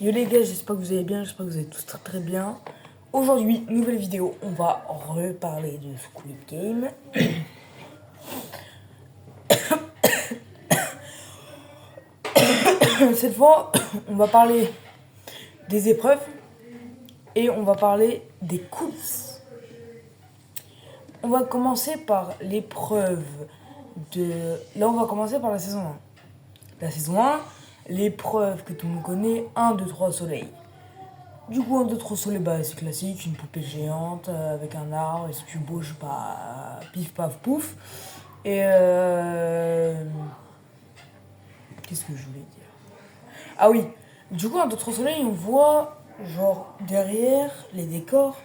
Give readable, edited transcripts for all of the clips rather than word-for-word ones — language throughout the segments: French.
Yo les gars, j'espère que vous allez bien, j'espère que vous allez tous très très bien. Aujourd'hui, nouvelle vidéo, on va reparler de Squid Game. Cette fois, on va parler des épreuves et on va parler des coulisses. On va commencer par l'épreuve de... Là, on va commencer par la saison 1. La saison 1, l'épreuve que tout le monde connaît, 1, 2, 3 soleil. Du coup, 1, 2, 3 soleil, bah, c'est classique, une poupée géante avec un arbre, et si tu bouges, bah, pif, paf, pouf. Et qu'est-ce que je voulais dire? Ah oui, du coup, 1, 2, 3 soleil, on voit, genre, derrière les décors,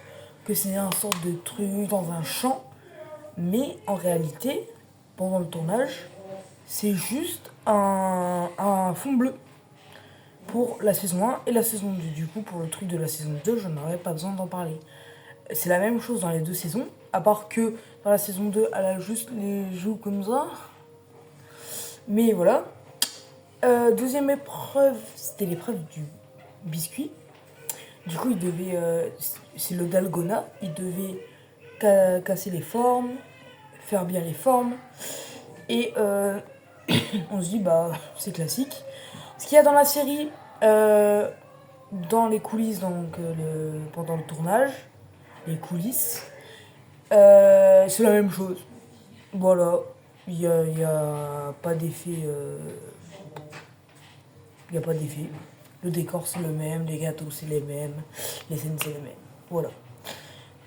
que c'est un sorte de truc dans un champ. Mais en réalité, pendant le tournage, c'est juste un fond bleu pour la saison 1 et la saison 2. Du coup, pour le truc de la saison 2, je n'aurais pas besoin d'en parler. C'est la même chose dans les deux saisons, à part que dans la saison 2, elle a juste les joues comme ça. Mais voilà. Deuxième épreuve, c'était l'épreuve du biscuit. Du coup, il devait. C'est le dalgona. Il devait casser les formes, faire bien les formes. Et on se dit, bah, c'est classique. Ce qu'il y a dans la série, dans les coulisses, donc pendant le tournage, les coulisses, c'est la même chose. Voilà, y a pas d'effet. Il n'y a pas d'effet. Le décor c'est le même, les gâteaux c'est les mêmes, les scènes c'est les mêmes. Voilà.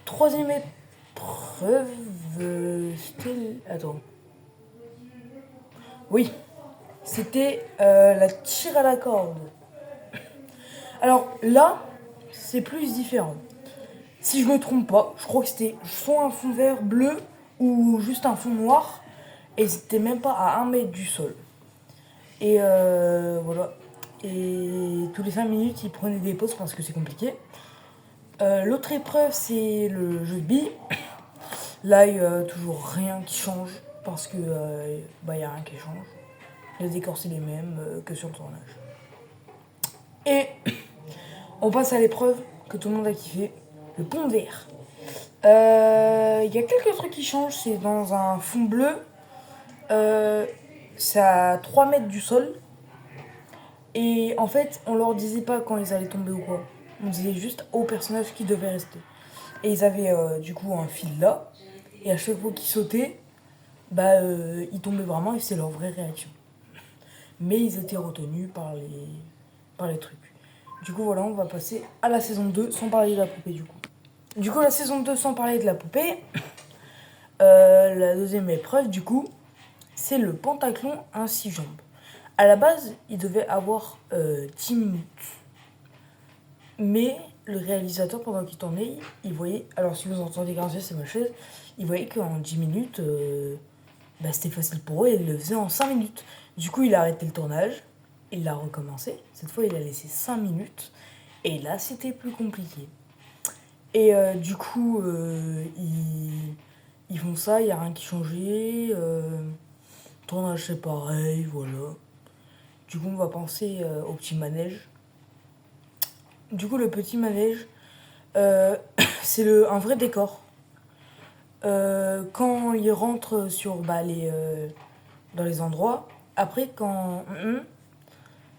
Troisième épreuve, c'était... Attends. Oui, c'était la tire à la corde. Alors là, c'est plus différent. Si je me trompe pas, je crois que c'était soit un fond vert bleu ou juste un fond noir. Et c'était même pas à 1 mètre du sol. Et voilà. Et tous les 5 minutes, ils prenaient des pauses parce que c'est compliqué. L'autre épreuve, c'est le jeu de billes. Là, il n'y a toujours rien qui change parce que bah, il n'y a rien qui change. Les décors, c'est les mêmes que sur le tournage. Et on passe à l'épreuve que tout le monde a kiffé, le pont de verre. Il y a quelques trucs qui changent, c'est dans un fond bleu. C'est à 3 mètres du sol. Et en fait, on leur disait pas quand ils allaient tomber ou quoi. On disait juste aux personnages qui devaient rester. Et ils avaient du coup un fil là. Et à chaque fois qu'ils sautaient, bah, ils tombaient vraiment et c'est leur vraie réaction. Mais ils étaient retenus par les trucs. Du coup, voilà, on va passer à la saison 2 sans parler de la poupée du coup. Du coup, la saison 2 sans parler de la poupée. La deuxième épreuve, du coup, c'est le pentathlon à 6 jambes. À la base, il devait avoir 10 minutes. Mais le réalisateur, pendant qu'il tournait, il voyait... Alors, si vous entendez grincer, c'est ma chaise. Il voyait qu'en 10 minutes, bah, c'était facile pour eux et il le faisait en 5 minutes. Du coup, il a arrêté le tournage. Il l'a recommencé. Cette fois, il a laissé 5 minutes. Et là, c'était plus compliqué. Et du coup, ils font ça, il n'y a rien qui changeait. Tournage, c'est pareil, voilà. Du coup, on va penser au petit manège. Du coup, le petit manège, c'est un vrai décor. Quand ils rentrent sur dans les endroits, après, quand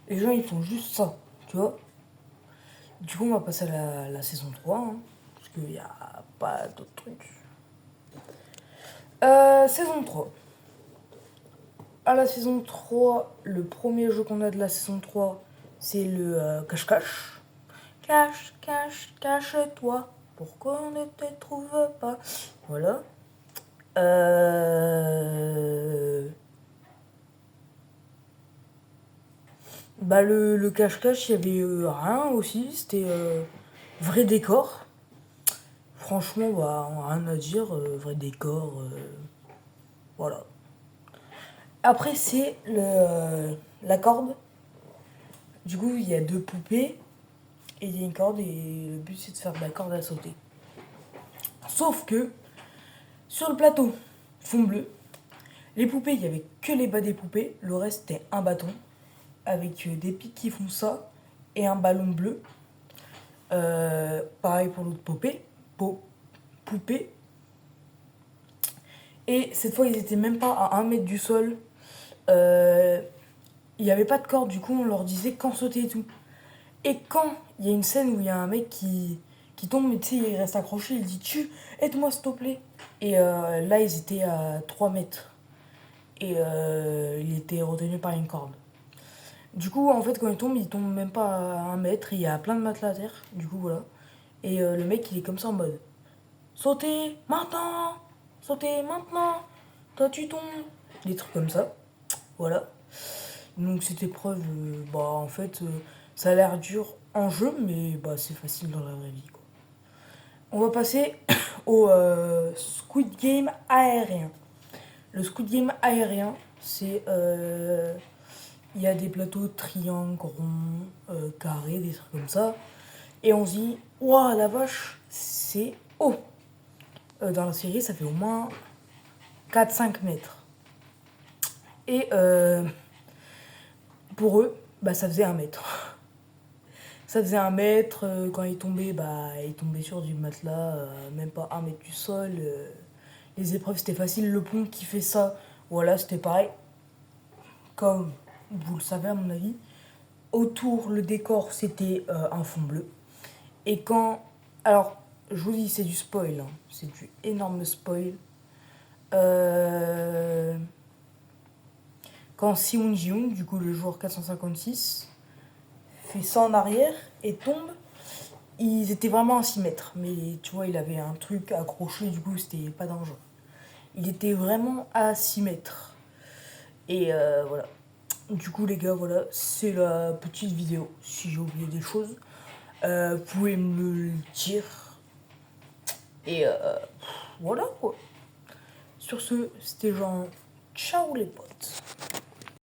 les gens ils font juste ça, tu vois. Du coup, on va passer à la saison 3, hein, parce qu'il n'y a pas d'autres trucs. Saison 3. À la saison 3, le premier jeu qu'on a de la saison 3, c'est le cache-cache. Cache, cache, cache-toi. Pourquoi on ne te trouve pas? Voilà. Bah le cache-cache, il y avait rien aussi. C'était vrai décor. Franchement, bah, on a rien à dire. Vrai décor. Voilà. Après, c'est la corde. Du coup, il y a 2 poupées. Et il y a une corde et le but c'est de faire de la corde à sauter. Sauf que sur le plateau, fond bleu, les poupées, il n'y avait que les bas des poupées, le reste c'était un bâton avec des pics qui font ça et un ballon bleu. Pareil pour l'autre poupée. Et cette fois, ils étaient même pas à 1 mètre du sol. Il n'y avait pas de corde, du coup, on leur disait quand sauter et tout. Et quand il y a une scène où il y a un mec qui tombe, mais tu sais, il reste accroché, il dit aide-moi s'il te plaît. Et là, ils étaient à 3 mètres. Et il était retenu par une corde. Du coup, en fait, quand il tombe même pas à 1 mètre. Il y a plein de matelas à terre. Du coup, voilà. Et le mec, il est comme ça en mode sautez maintenant, sautez maintenant, toi tu tombes. Des trucs comme ça. Voilà. Donc, cette épreuve, bah, en fait, ça a l'air dur en jeu, mais bah, c'est facile dans la vraie vie, quoi. On va passer au Squid Game aérien. Le Squid Game aérien, c'est. Il y a des plateaux triangles, ronds, carrés, des trucs comme ça. Et on se dit, waouh, la vache, c'est haut. Dans la série, ça fait au moins 4-5 mètres. Et pour eux, bah, ça faisait 1 mètre. Ça faisait 1 mètre. Quand il tombait, bah, il tombait sur du matelas, même pas 1 mètre du sol. Les épreuves, c'était facile. Le pont qui fait ça, voilà, c'était pareil. Comme vous le savez, à mon avis. Autour, le décor, c'était un fond bleu. Et quand. Alors, je vous dis, c'est du spoil. Hein. C'est du énorme spoil. Quand Seung Ji-hoon, du coup le joueur 456, fait ça en arrière et tombe, ils étaient vraiment à 6 mètres. Mais tu vois, il avait un truc accroché, du coup, c'était pas dangereux. Il était vraiment à 6 mètres. Et voilà. Du coup, les gars, voilà, c'est la petite vidéo. Si j'ai oublié des choses, vous pouvez me le dire. Et voilà quoi. Sur ce, c'était genre ciao les potes.